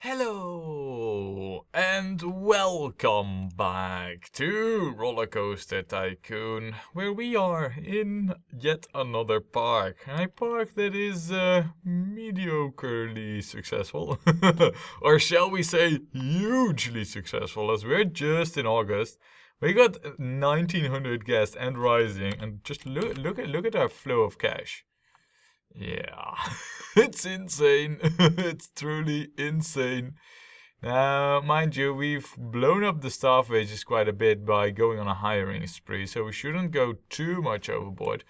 Hello and welcome back to Rollercoaster Tycoon, where we are in yet another park. A park that is mediocrely successful, or shall we say hugely successful, as we're just in August. We got 1900 guests and rising, and just look at our flow of cash. Yeah, it's insane. It's truly insane. Now, mind you, we've blown up the staff wages quite a bit by going on a hiring spree, so we shouldn't go too much overboard.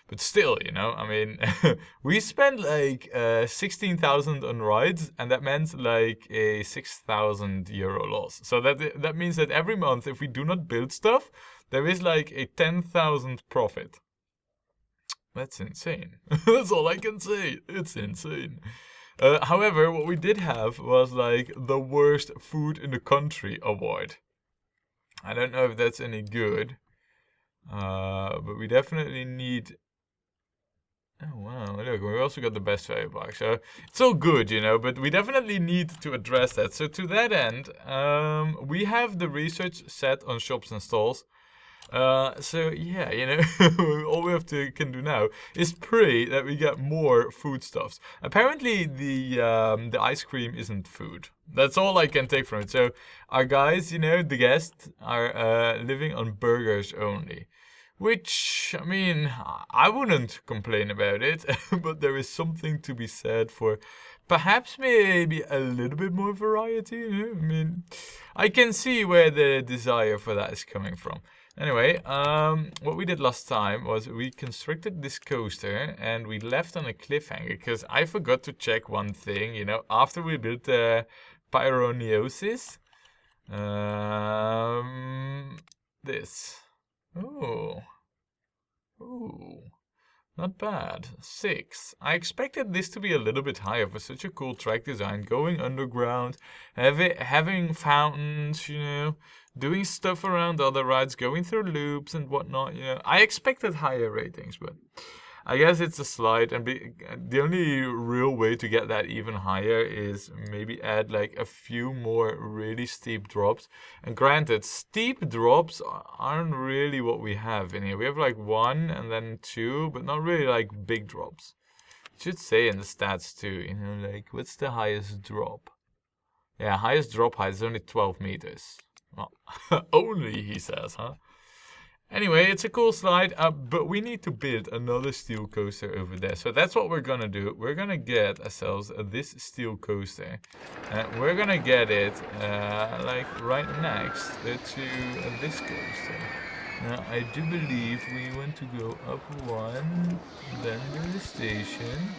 But still, I mean, we spent like 16,000 on rides, and that meant like a 6,000 euro loss. So that means that every month, if we do not build stuff, there is like a 10,000 profit. That's insane. That's all I can say. It's insane. However, what we did have was like the worst food in the country award. I don't know if that's any good, but we definitely need. Oh wow! Look, we also got the best value box, so it's all good, But we definitely need to address that. So to that end, we have the research set on shops and stalls. So yeah, all we can do now is pray that we get more foodstuffs. Apparently, the ice cream isn't food. That's all I can take from it. So our guys, the guests, are living on burgers only. Which, I mean, I wouldn't complain about it, but there is something to be said for perhaps maybe a little bit more variety. I mean, I can see where the desire for that is coming from. Anyway, what we did last time was we constructed this coaster and we left on a cliffhanger because I forgot to check one thing, after we built the pyroneosis. This. Ooh. Not bad. 6. I expected this to be a little bit higher for such a cool track design. Going underground, having fountains, doing stuff around other rides, going through loops and whatnot, I expected higher ratings, but I guess it's a slide, and the only real way to get that even higher is maybe add like a few more really steep drops. And granted, steep drops aren't really what we have in here. We have like 1 and then 2, but not really like big drops. It should say in the stats too, like what's the highest drop? Yeah, highest drop height is only 12 meters. Well, only, he says, huh? Anyway, it's a cool slide, but we need to build another steel coaster over there. So that's what we're gonna do. We're gonna get ourselves this steel coaster. We're gonna get it like right next to this coaster. Now, I do believe we want to go up 1, then to the station,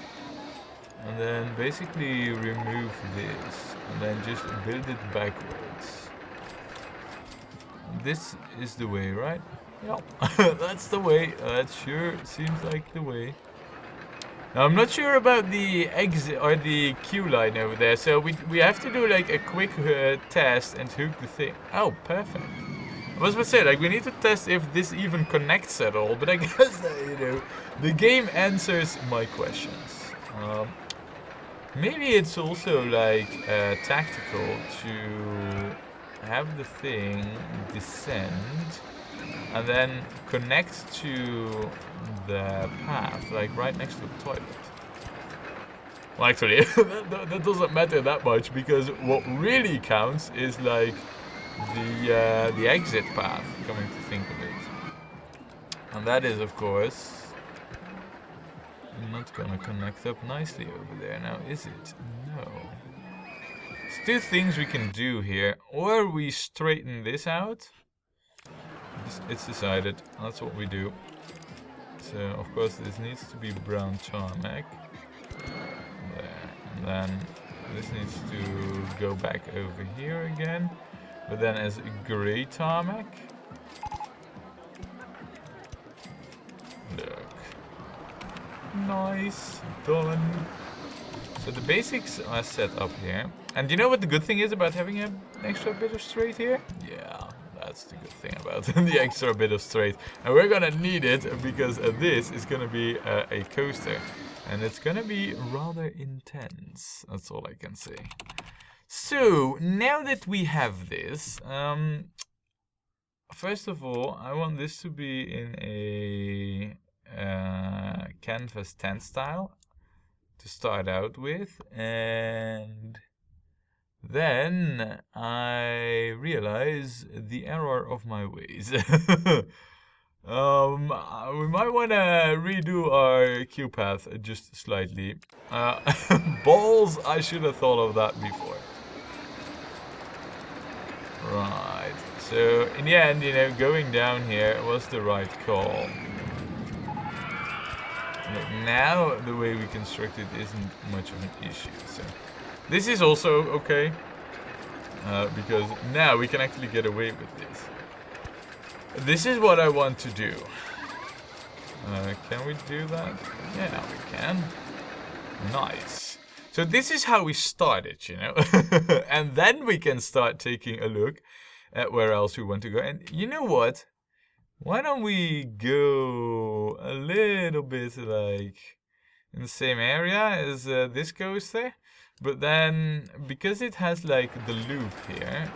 and then basically remove this, and then just build it backwards. This is the way, right? Yep, that's the way. That sure seems like the way. Now, I'm not sure about the exit or the queue line over there, so we have to do like a quick test and hook the thing. Oh, perfect. I was about to say, like, we need to test if this even connects at all, but I guess the game answers my questions. Maybe it's also like tactical to have the thing descend and then connect to the path, like right next to the toilet. Well, actually, that doesn't matter that much, because what really counts is like the exit path, coming to think of it. And that is, of course, not gonna connect up nicely over there now, is it? No. There's 2 things we can do here. Or we straighten this out. It's decided. That's what we do. So, of course, this needs to be brown tarmac. There. And then this needs to go back over here again. But then as gray tarmac. Look. Nice. Done. So the basics are set up here. And you know what the good thing is about having an extra bit of straight here? Yeah. That's the good thing about the extra bit of straight. And we're gonna need it because this is gonna be a coaster. And it's gonna be rather intense. That's all I can say. So now that we have this, first of all, I want this to be in a canvas 10 style to start out with, and then I realize the error of my ways. We might want to redo our queue path just slightly. Balls, I should have thought of that before. Right, so in the end, going down here was the right call. Look, now the way we construct it isn't much of an issue, so this is also okay, because now we can actually get away with this. This is what I want to do. Can we do that? Yeah, we can. Nice. So this is how we started, and then we can start taking a look at where else we want to go. And you know what? Why don't we go a little bit like in the same area as this coaster, but then because it has like the loop here,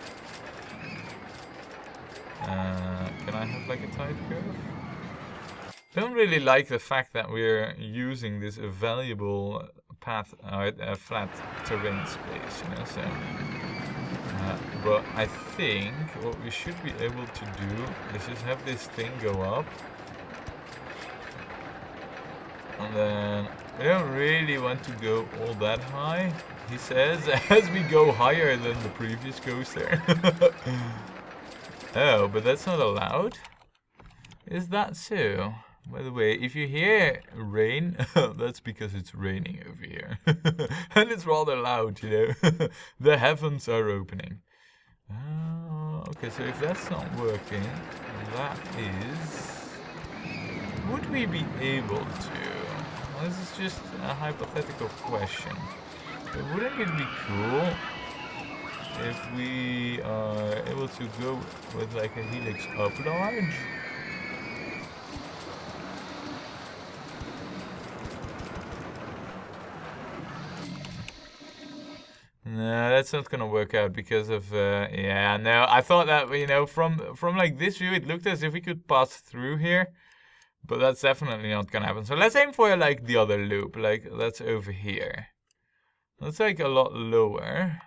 can I have like a tight curve? Don't really like the fact that we're using this valuable path, flat terrain space, so. But I think what we should be able to do is just have this thing go up. And then we don't really want to go all that high, he says, as we go higher than the previous coaster. Oh, but that's not allowed? Is that so? By the way, if you hear rain, that's because it's raining over here. And it's rather loud, The heavens are opening. Okay, so if that's not working, that is... Would we be able to? Well, this is just a hypothetical question. But wouldn't it be cool if we are able to go with like a helix up large? No, that's not gonna work out because of yeah, no, I thought that from like this view it looked as if we could pass through here, but that's definitely not gonna happen. So let's aim for like the other loop, like that's over here. That's like a lot lower.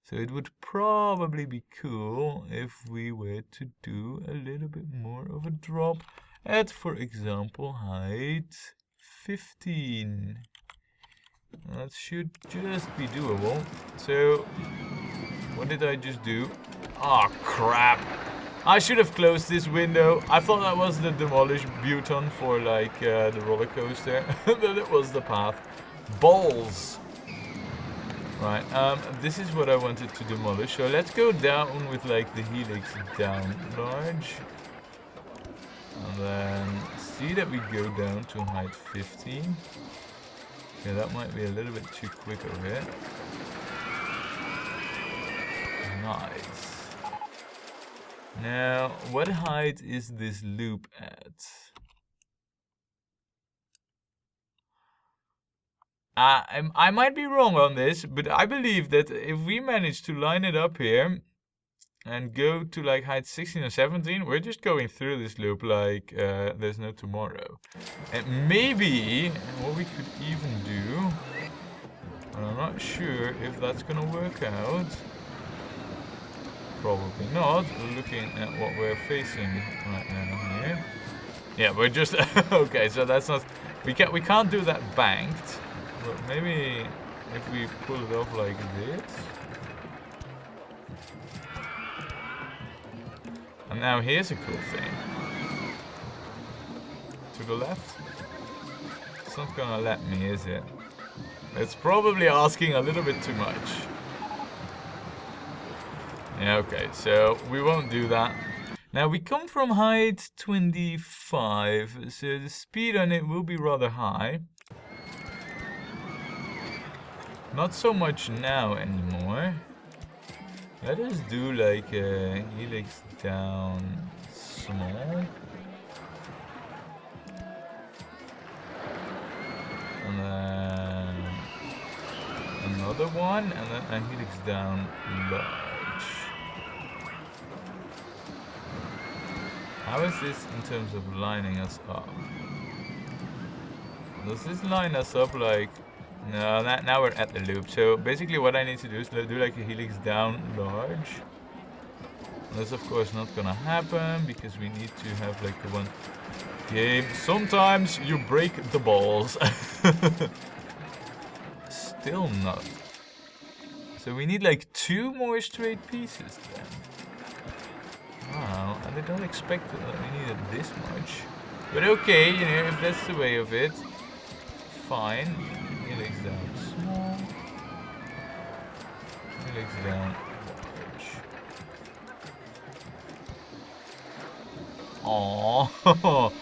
So it would probably be cool if we were to do a little bit more of a drop at, for example, height 15. That should just be doable. So, what did I just do? Oh, crap. I should have closed this window. I thought that was the demolish button for, like, the roller coaster. But it was the path. Balls. Right, this is what I wanted to demolish. So let's go down with, like, the helix down large. And then see that we go down to height 15. Yeah, that might be a little bit too quick of it. Nice. Now, what height is this loop at? I might be wrong on this, but I believe that if we manage to line it up here and go to like height 16 or 17, we're just going through this loop like there's no tomorrow. And maybe what we could even do, and I'm not sure if that's gonna work out. Probably not, looking at what we're facing right now here. Yeah, we're just okay, so that's not, we can't do that banked, but maybe if we pull it off like this. And now here's a cool thing. To the left? It's not gonna let me, is it? It's probably asking a little bit too much. Yeah, okay, so we won't do that. Now we come from height 25, so the speed on it will be rather high. Not so much now anymore. Let us do like a helix down small. And then another one, and then a helix down large. How is this in terms of lining us up? Does this line us up like... No, now we're at the loop. So basically what I need to do is do like a helix down large. That's of course not gonna happen because we need to have like a one game. Sometimes you break the balls. Still not. So we need like 2 more straight pieces then. Wow, and I don't expect that we needed this much. But okay, you know, if that's the way of it, fine. Helix down small. Helix down large. Aww.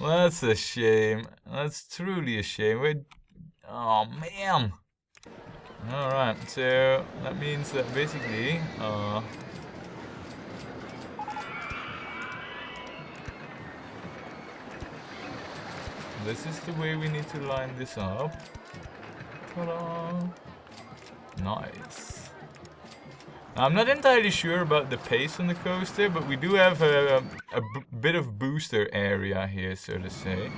That's a shame. That's truly a shame. Oh man. Alright, so that means that basically this is the way we need to line this up. Ta-da! Nice. Now, I'm not entirely sure about the pace on the coaster, but we do have a bit of booster area here, so to say.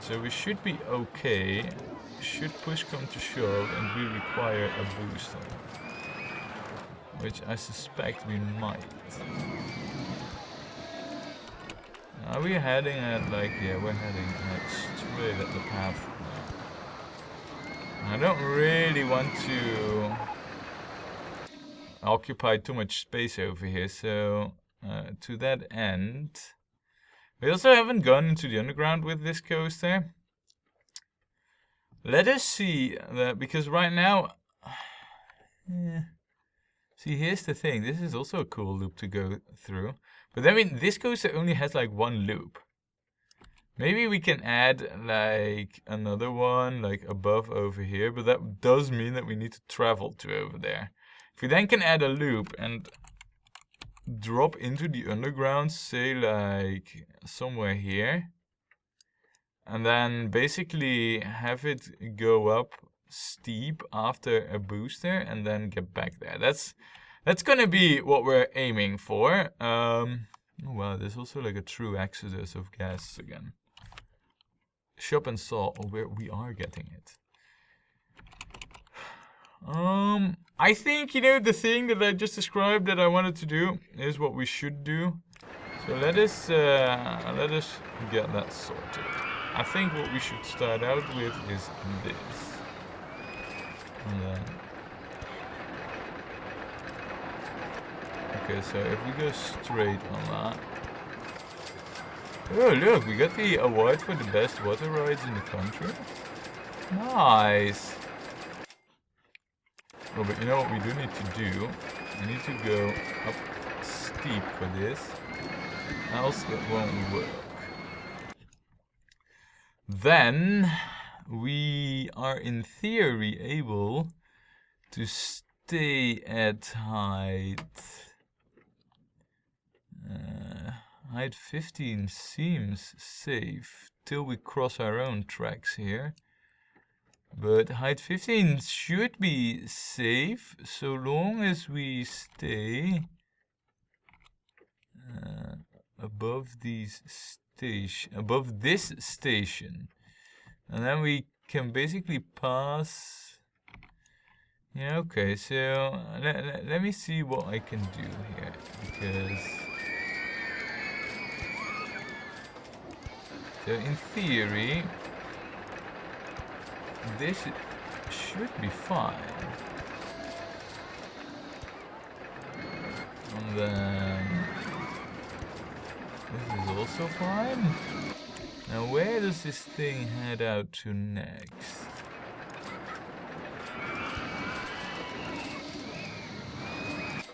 So we should be okay. Should push come to shove and we require a booster. Which I suspect we might. Are we heading at like, yeah, we're heading at straight at the path. I don't really want to occupy too much space over here, so to that end, we also haven't gone into the underground with this coaster. Let us see that, because right now, see, here's the thing, this is also a cool loop to go through, but I mean, this coaster only has like 1 loop. Maybe we can add like another one like above over here, but that does mean that we need to travel to over there. If we then can add a loop and drop into the underground, say like somewhere here, and then basically have it go up steep after a booster and then get back there. That's gonna be what we're aiming for. Oh wow, there's also like a true exodus of gas again. Shop and saw where we are getting it. I think, you know, the thing that I just described that I wanted to do is what we should do. So let us get that sorted. I think what we should start out with is this. And then, okay, so if we go straight on that. Oh look, we got the award for the best water rides in the country. Nice. Oh, but you know what we do need to do? We need to go up steep for this, else it won't work. Then we are in theory able to stay at height. Height 15 seems safe till we cross our own tracks here. But height 15 should be safe so long as we stay above this station. And then we can basically pass. Yeah, okay, so let me see what I can do here, because so in theory this should be fine. And then this is also fine. Now where does this thing head out to next?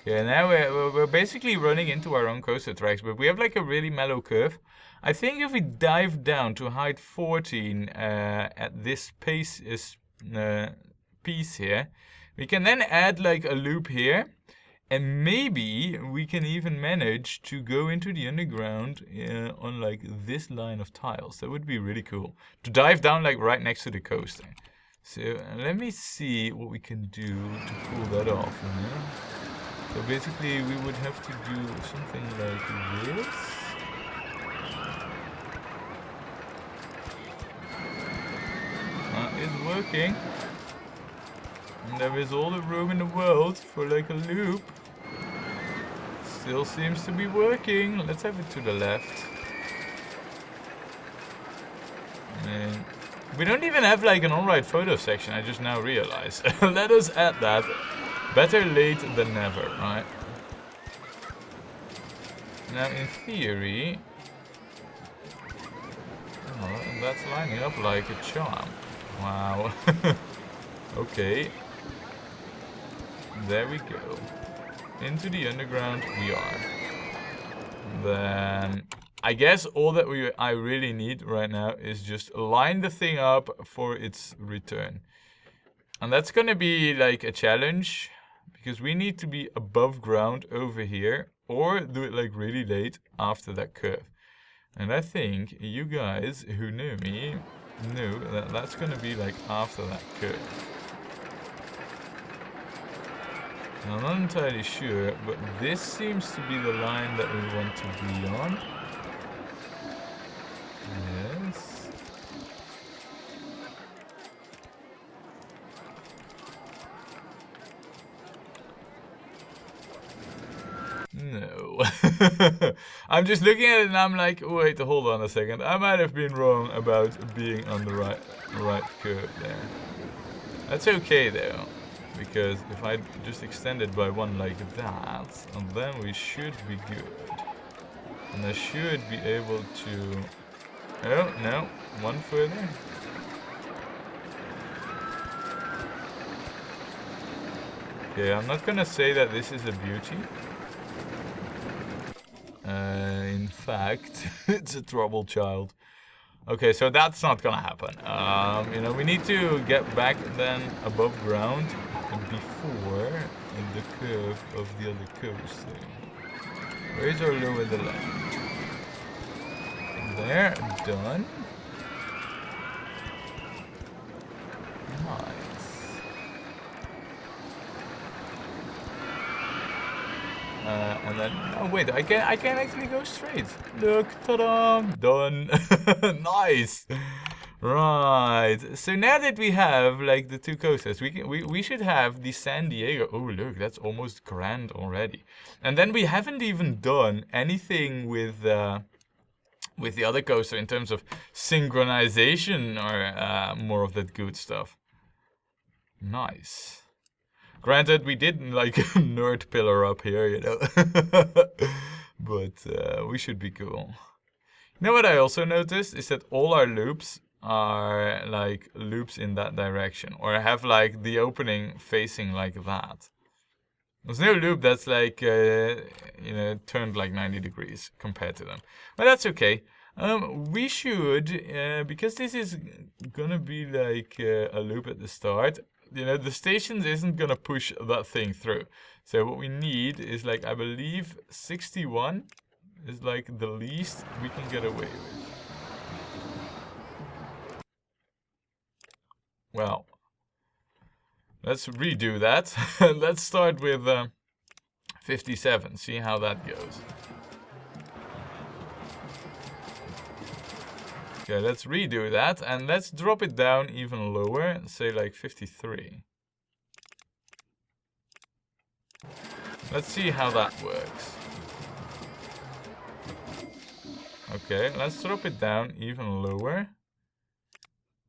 Yeah, now we're basically running into our own coaster tracks, but we have like a really mellow curve. I think if we dive down to height 14 at this piece here, we can then add like a loop here, and maybe we can even manage to go into the underground on like this line of tiles. That would be really cool. To dive down like right next to the coaster. So let me see what we can do to pull that off. So basically we would have to do something like this. It's working. And there is all the room in the world for like a loop. Still seems to be working. Let's have it to the left. And we don't even have like an alright photo section, I just now realized. Let us add that. Better late than never, right? Now in theory... Oh, that's lining up like a charm. Wow. Okay. There we go. Into the underground we are. Then I guess all that I really need right now is just line the thing up for its return. And that's gonna be like a challenge because we need to be above ground over here or do it like really late after that curve. And I think you guys who know me know that that's gonna be like after that curve. I'm not entirely sure, but this seems to be the line that we want to be on. Yes. No. I'm just looking at it and I'm like, wait, hold on a second. I might have been wrong about being on the right curve there. That's okay though. Because if I just extend it by one like that, and then we should be good. And I should be able to... Oh, no. One further. Okay, I'm not gonna say that this is a beauty. In fact, it's a trouble child. Okay, so that's not gonna happen. You know, we need to get back then above ground before the curve of the other coast thing. Where's our low in the land? There, done. Nice. And then, oh wait, I can actually go straight. Look, ta-da, done. Nice. Right. So now that we have like the two coasters, we should have the San Diego. Oh look, that's almost grand already. And then we haven't even done anything with the other coaster in terms of synchronization or more of that good stuff. Nice. Granted, we didn't like nerd pillar up here, you know. But we should be cool. You know what I also noticed is that all our loops are like loops in that direction, or have like the opening facing like that. There's no loop that's like you know, turned like 90 degrees compared to them, but that's okay. We should because this is gonna be like a loop at the start. You know, the stations isn't gonna push that thing through. So what we need is like, I believe 61 is like the least we can get away with. Well, let's redo that. Let's start with 57, see how that goes. Okay, let's redo that and let's drop it down even lower, say like 53. Let's see how that works. Okay, let's drop it down even lower.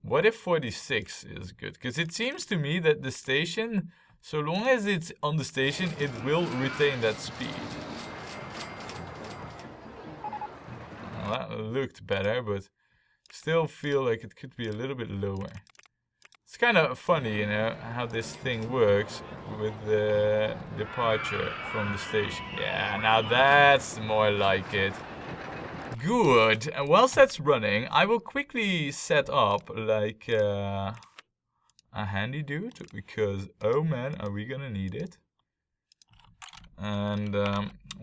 What if 46 is good? Because it seems to me that the station, so long as it's on the station, it will retain that speed. Well, that looked better, but still feel like it could be a little bit lower. It's kind of funny, you know, how this thing works with the departure from the station. Yeah, now that's more like it. Good. And whilst that's running, I will quickly set up like a handy dude, because oh man, are we gonna need it. And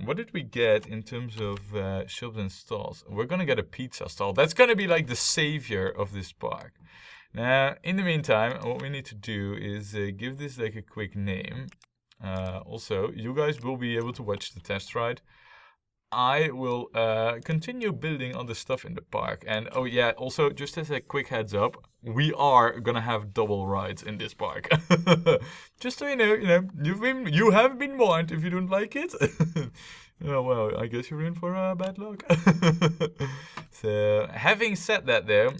what did we get in terms of shops and stalls? We're gonna get a pizza stall. That's gonna be like the savior of this park. Now, in the meantime, what we need to do is give this like a quick name. Also, you guys will be able to watch the test ride. I will continue building other stuff in the park. And oh yeah, also just as a quick heads up, we are gonna have double rides in this park. Just so you know, you have been warned. If you don't like it, oh well, I guess you're in for bad luck. So having said that, though,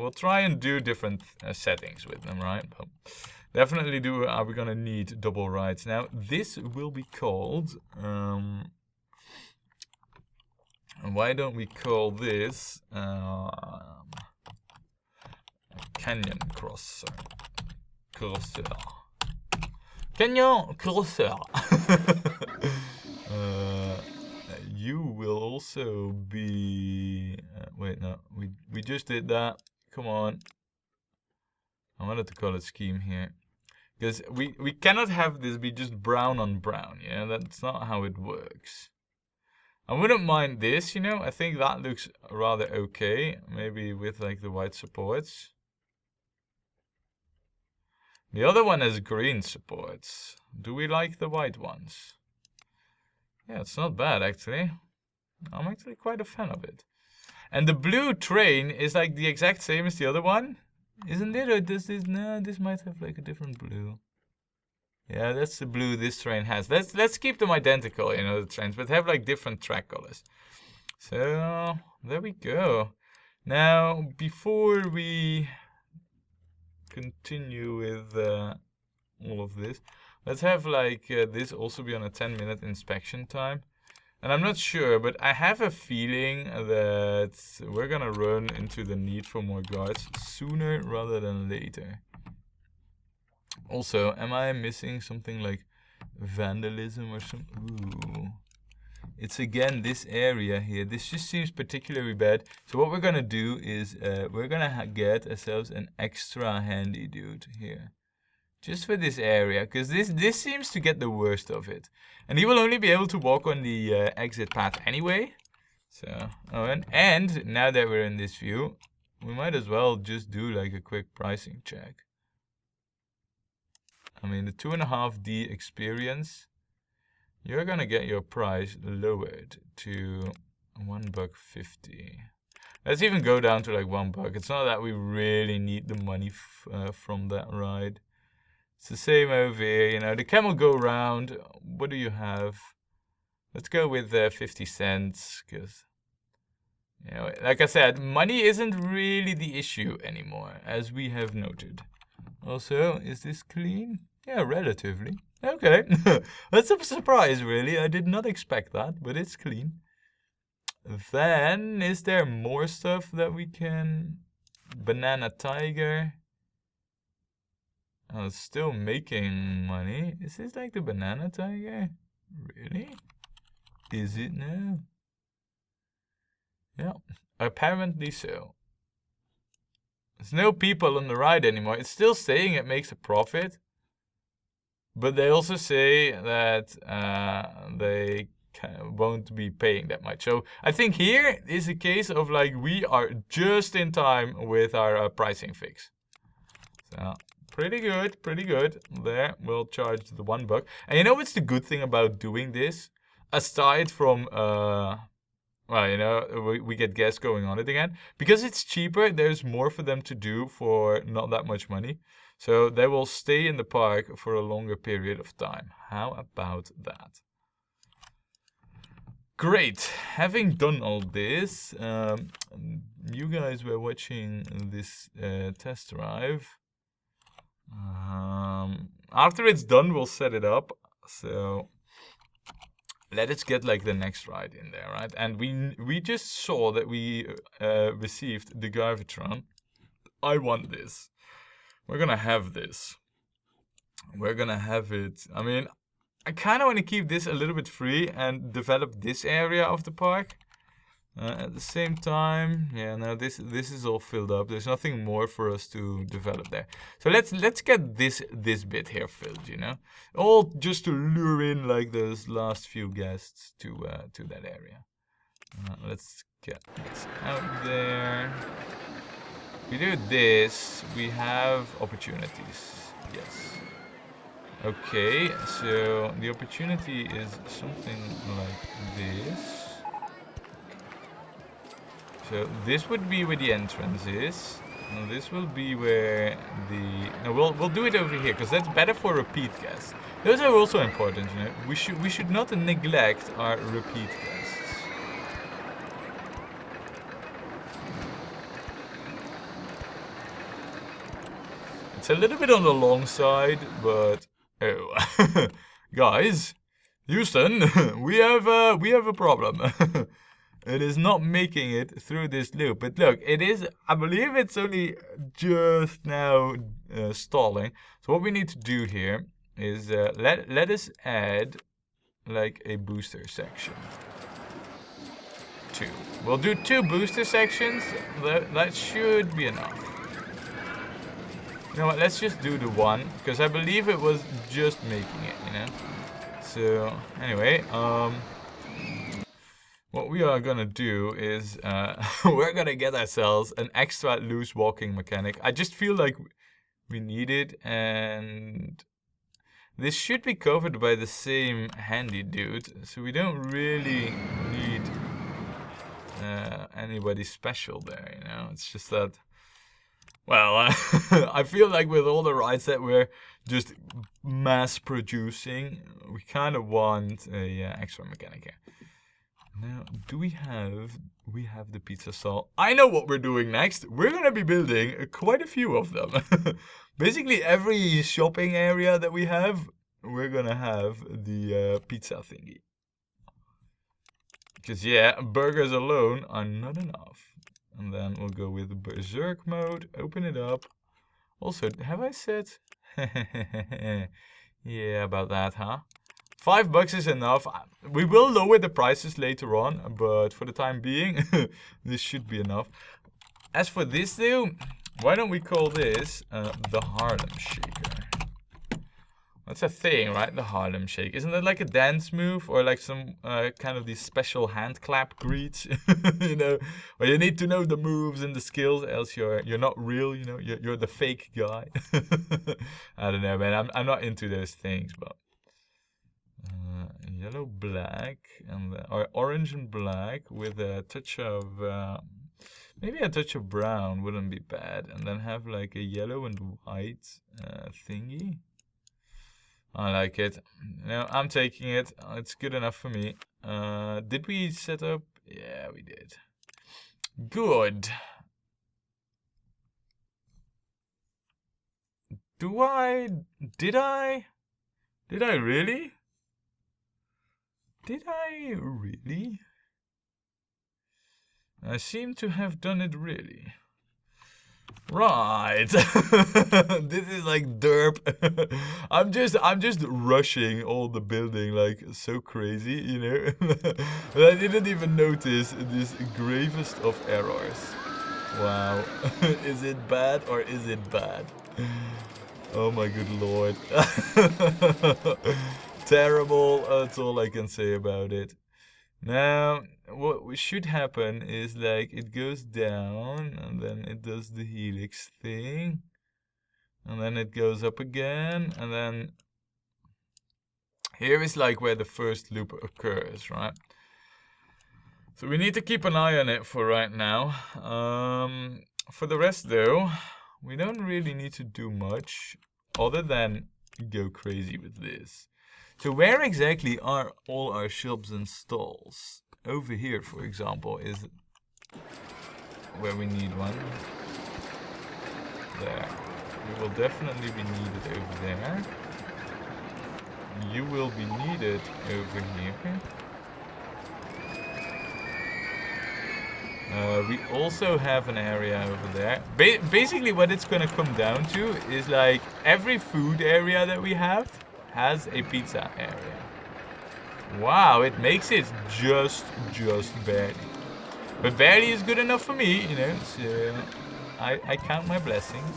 we'll try and do different settings with them, right? But definitely are we gonna need double rides. Now this will be called. Why don't we call this Canyon Crosser? Canyon Crosser. You will also be. Wait, no, we just did that. Come on. I wanted to call it scheme here. Because we cannot have this be just brown on brown, yeah? That's not how it works. I wouldn't mind this, you know. I think that looks rather okay. Maybe with like the white supports. The other one has green supports. Do we like the white ones? Yeah, it's not bad actually. I'm actually quite a fan of it. And the blue train is like the exact same as the other one. Isn't it? Or does this? No, this might have like a different blue. Yeah, that's the blue this train has. Let's keep them identical, you know, the trains, but have like different track colors. So there we go. Now, before we continue with all of this, let's have like this also be on a 10-minute inspection time. And I'm not sure, but I have a feeling that we're gonna run into the need for more guards sooner rather than later. Also, am I missing something like vandalism or something? Ooh. It's again this area here. This just seems particularly bad. So what we're gonna do is we're gonna get ourselves an extra handy dude here. Just for this area, because this seems to get the worst of it. And he will only be able to walk on the exit path anyway. So, oh, and now that we're in this view, we might as well just do like a quick pricing check. I mean, the 2.5D experience, you're gonna get your price lowered to $1.50. Let's even go down to like $1. It's not that we really need the money from that ride. It's the same over here, you know, the camel go round. What do you have? Let's go with 50 cents, because, you know, like I said, money isn't really the issue anymore, as we have noted. Also, is this clean? Yeah, relatively. Okay, that's a surprise, really. I did not expect that, but it's clean. Then, is there more stuff that we can... Banana Tiger... Oh, it's still making money. Is this like the Banana Tiger? Really? Is it now? Yeah, apparently so. There's no people on the ride anymore. It's still saying it makes a profit. But they also say that they won't be paying that much. So I think here is a case of like we are just in time with our pricing fix. So... Pretty good, pretty good. There, we'll charge the $1. And you know what's the good thing about doing this? Aside from, well, you know, we get guests going on it again. Because it's cheaper, there's more for them to do for not that much money. So they will stay in the park for a longer period of time. How about that? Great. Having done all this, you guys were watching this test drive. After it's done, we'll set it up. So let us get like the next ride in there, right? And we just saw that we received the Garvitron. I want this. We're gonna have this. We're gonna have it. I mean, I kind of want to keep this a little bit free and develop this area of the park. At the same time, yeah, no, this is all filled up. There's nothing more for us to develop there. So let's get this bit here filled, you know, all just to lure in like those last few guests to that area. Let's get this out there. we do this, we have opportunities. Yes. Okay, so the opportunity is something like this. So this would be where the entrance is. And this will be where the... No, we'll do it over here, because that's better for repeat guests. Those are also important, you know. We should not neglect our repeat guests. It's a little bit on the long side, but oh, guys, Houston, we have a problem. It is not making it through this loop. But look, it is. I believe it's only just now stalling. So what we need to do here is let us add like a booster section. 2. We'll do 2 booster sections. That should be enough. You know what, let's just do the 1, because I believe it was just making it, you know. So, anyway, what we are gonna do is, we're gonna get ourselves an extra loose walking mechanic. I just feel like we need it, and this should be covered by the same handy dude, so we don't really need anybody special there, you know. It's just that... Well, I feel like with all the rides that we're just mass producing, we kind of want a extra mechanic here. Now, do we have the pizza stall? I know what we're doing next. We're going to be building quite a few of them. Basically, every shopping area that we have, we're going to have the pizza thingy. Because, yeah, burgers alone are not enough. And then we'll go with Berserk mode, open it up. Also, have I said? Yeah, about that, huh? $5 is enough. We will lower the prices later on, but for the time being, this should be enough. As for this though, why don't we call this the Harlem Shaker? That's a thing, right? The Harlem Shake. Isn't that like a dance move or like some kind of these special hand clap greets? You know, where you need to know the moves and the skills, else you're not real. You know, you're the fake guy. I don't know, man. I'm not into those things, but yellow, black, and or orange and black with a touch of maybe a touch of brown wouldn't be bad, and then have like a yellow and white thingy. I like it. No, I'm taking it. It's good enough for me. Did we set up? Yeah, we did. Good. Did I really? Did I really? I seem to have done it really. Right. This is like derp. I'm just rushing all the building like so crazy, you know. I didn't even notice this gravest of errors. Wow. Is it bad or is it bad? Oh my good lord. Terrible. That's all I can say about it. Now, what should happen is like it goes down and then it does the helix thing. And then it goes up again. And then here is like where the first loop occurs, right? So we need to keep an eye on it for right now. For the rest though, we don't really need to do much other than go crazy with this. So where exactly are all our shops and stalls? Over here, for example, is where we need one. There. You will definitely be needed over there. You will be needed over here. We also have an area over there. Basically what it's gonna come down to is like every food area that we have has a pizza area. Wow, it makes it just barely. But barely is good enough for me, you know, so I count my blessings.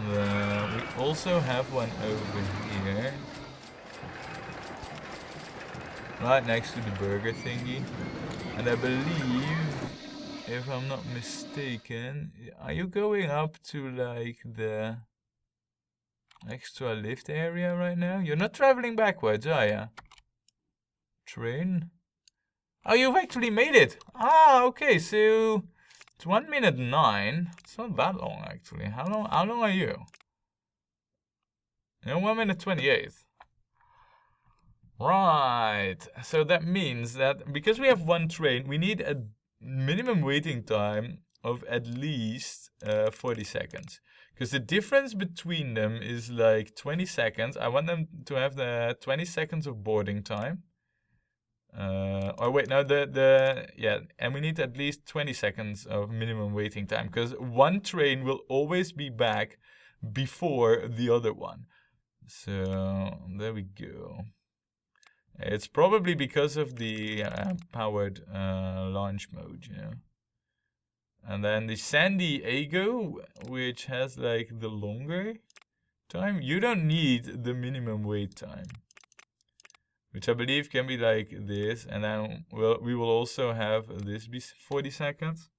We also have one over here. Right next to the burger thingy. And I believe if I'm not mistaken. Are you going up to like the extra lift area right now? You're not traveling backwards, are you? Train? Oh, you've actually made it. Ah, okay, so it's 1 minute 9. It's not that long actually. How long are you? You're 1 minute 28. Right. So that means that because we have one train, we need a minimum waiting time of at least 40 seconds. Because the difference between them is like 20 seconds. I want them to have the 20 seconds of boarding time. Or wait, no, yeah, and we need at least 20 seconds of minimum waiting time. Because one train will always be back before the other one. So there we go. It's probably because of the powered launch mode, you know. And then the San Diego, which has like the longer time. You don't need the minimum wait time, which I believe can be like this. And then we will also have this be 40 seconds.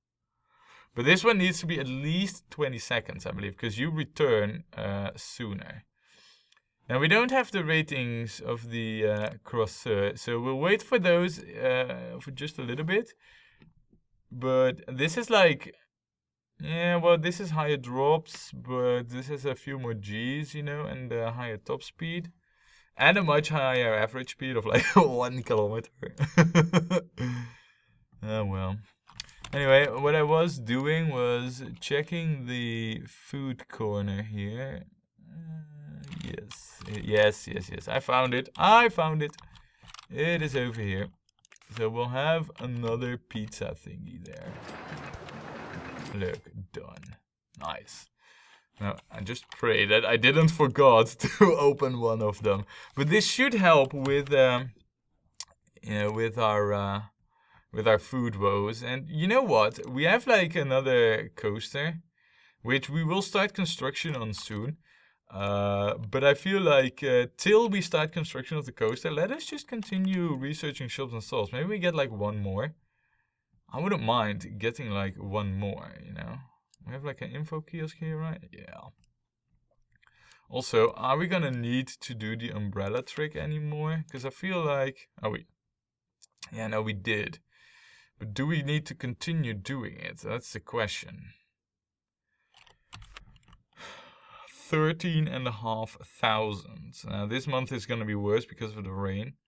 But this one needs to be at least 20 seconds, I believe, because you return sooner. Now we don't have the ratings of the crosseur, so we'll wait for those for just a little bit. But this is like, yeah, well, this is higher drops, but this has a few more Gs, you know, and a higher top speed. And a much higher average speed of like 1 kilometer. Oh, well. Anyway, what I was doing was checking the food corner here. Yes. I found it. It is over here. So we'll have another pizza thingy there. Look, done. Nice. Now, I just pray that I didn't forget to open one of them. But this should help with, with our food woes. And you know what? We have like another coaster, which we will start construction on soon. But I feel like till we start construction of the coaster, let us just continue researching shops and stalls. Maybe we get like one more. I wouldn't mind getting like one more, you know. We have like an info kiosk here, right? Yeah. Also, are we gonna need to do the umbrella trick anymore? Because I feel like... Oh, wait. Yeah, no, we did. But do we need to continue doing it? That's the question. 13,500. Now, this month is gonna be worse because of the rain.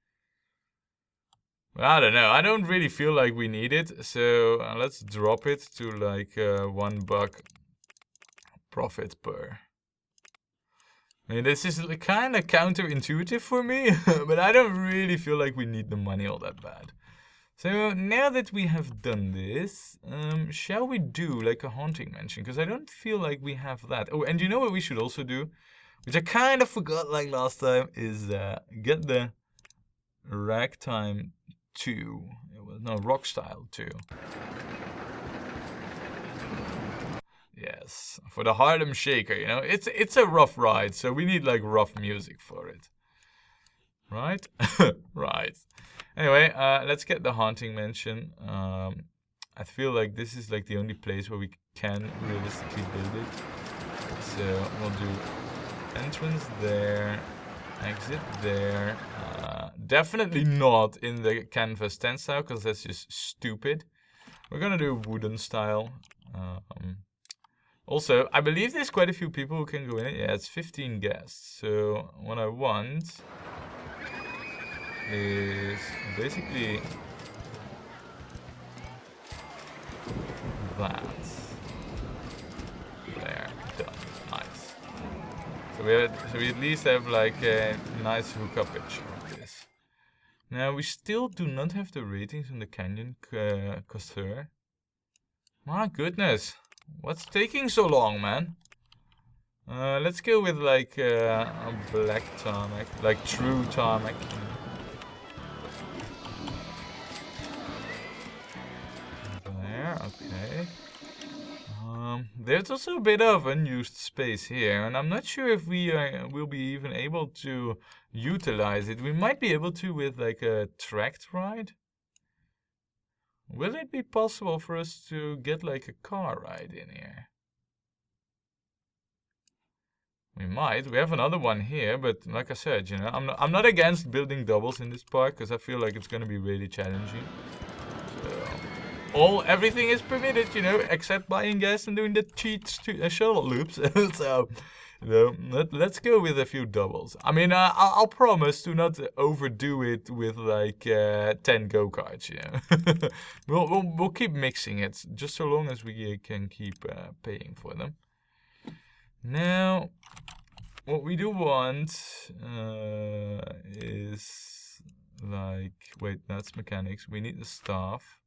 I don't know. I don't really feel like we need it. So let's drop it to like $1 profit per. I mean, this is kind of counterintuitive for me, but I don't really feel like we need the money all that bad. So now that we have done this, shall we do like a haunting mansion? Because I don't feel like we have that. Oh, and you know what we should also do? Which I kind of forgot like last time, is get the ragtime 2. It was no rock style 2. Yes, for the Harlem Shaker, you know, it's a rough ride, so we need like rough music for it, right? Right. Anyway, let's get the haunting mansion. I feel like this is like the only place where we can realistically build it. So we'll do entrance there, exit there. Definitely not in the canvas tent style, because that's just stupid. We're gonna do wooden style. Also, I believe there's quite a few people who can go in it. Yeah, it's 15 guests. So what I want is basically that. There, done. Nice. So we at least have like a nice hookup-ish of this. Now we still do not have the ratings on the Canyon coaster. My goodness, what's taking so long, man? Let's go with like a black tarmac, like true tarmac. There, okay. There's also a bit of unused space here, and I'm not sure if we will be even able to utilize it. We might be able to with like a tracked ride. Will it be possible for us to get like a car ride in here? We might. We have another one here, but like I said, you know, I'm not against building doubles in this park because I feel like it's gonna be really challenging. So everything is permitted, you know, except buying gas and doing the cheat shuttle loops. So, you know, let's go with a few doubles. I mean, I'll promise to not overdo it with like 10 go-karts, you know. we'll keep mixing it just so long as we can keep paying for them. Now, what we do want is like, wait, that's mechanics. We need the staff.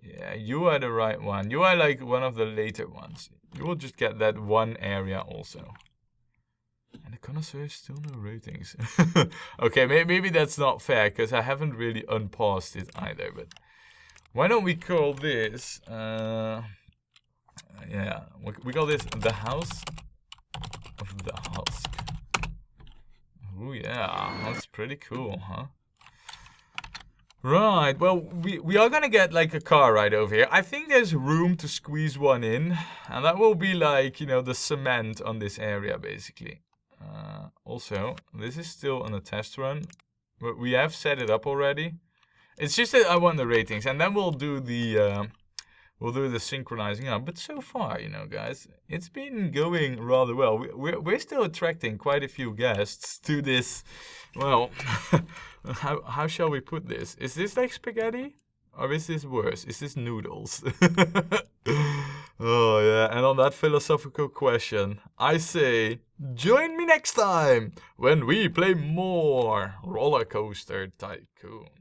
Yeah, you are the right one. You are like one of the later ones. You will just get that one area also. And the connoisseur is still no ratings. Okay, maybe that's not fair because I haven't really unpaused it either. But why don't we call this? Yeah, we call this the house of the husk. Oh yeah, that's pretty cool, huh? Right, well, we are gonna get like a car ride over here. I think there's room to squeeze one in, and that will be like, you know, the cement on this area, basically. Also, this is still on a test run, but we have set it up already. It's just that I want the ratings, and then we'll do the synchronizing up. But so far, you know, guys, it's been going rather well. We're still attracting quite a few guests to this. Well, how shall we put this? Is this like spaghetti? Or is this worse? Is this noodles? Oh, yeah. And on that philosophical question, I say, join me next time when we play more Rollercoaster Tycoon.